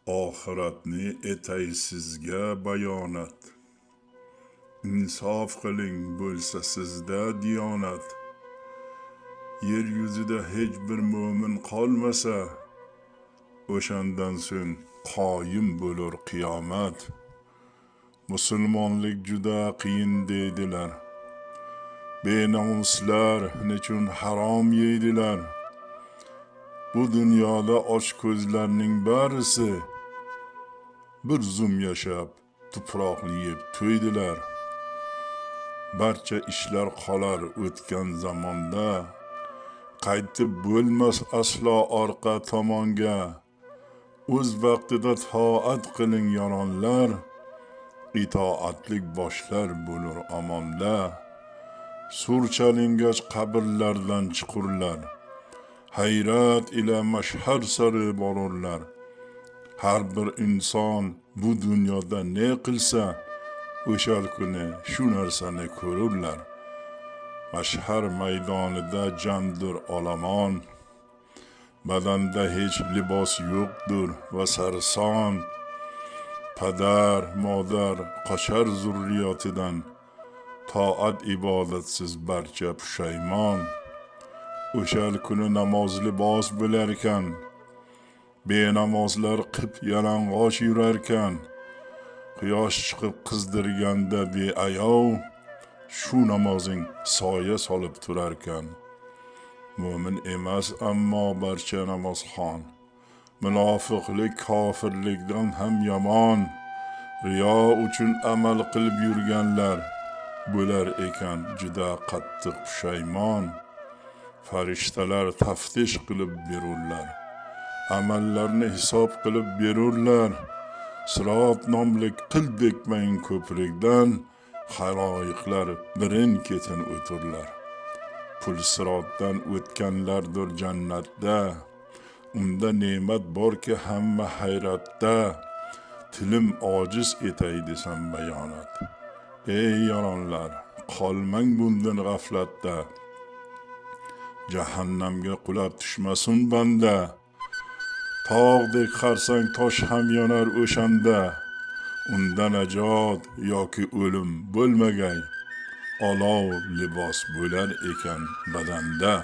oxiratni etay sizga bayonat. Insof qiling, bo'lsa sizda diyonat. Yer yuzida hech bir mo'min qolmasa, o'shandan so'ng qoyim bo'lur qiyomat. Musulmonlik juda qiyin deydilar. Benamuslar nechun harom yeydilar? Bu dunyoda och ko'zlarning barisi bir zum yashab tuproqni yeb to'ydilar. Barcha ishlar qolar o'tgan zamonda, qaytib bo'lmas aslo orqa tomonga. O'z vaqtida toat qiling yoronlar, itoatlik boshlar bo'lur amonda. Sur chalingach qabrlardan chuqurlar, hayrat ila mashhar sari borurlar. Har bir inson bu dunyoda ne qilsa, o'shal kuni shu narsani ko'rurlar. Mashhar maydonida jamdir olomon, badanda hech libos yo'qdir va sarson. Padar, modar qochar zurriyotidan, toat ibodatsiz barcha pushaymon. O'shal kuni namozli libos bo'larkan, benamozlar qip yalang'och yurarkan. Quyosh chiqib qizdirganda beayov, shu namozing soya solib turarkan. Mo'min emas ammo barcha namozxon, munofiqlik kofirlikdan ham yomon. Riyo uchun amal qilib yurganlar, bo'lar ekan juda qattiq pushaymon. Farishtalar taftish qilib berurlar, amallarni hisob qilib berurlar. Sirot nomli qildekmayin ko'prikdan, xaloyiqlar birin ketin o'turlar. Pul sirotdan o'tganlardir jannatda, unda ne'mat borki hamma hayratda. Tilim ojiz etay desam bayonat. Ey yoronlar, qolmang bundan g'aflatda. Jahannamga qulab tushmasin banda, tog'dek qarsang tosh ham yonar o'shanda. Unda najot yoki o'lim bo'lmagay, olov libos bo'lar ekan badanda.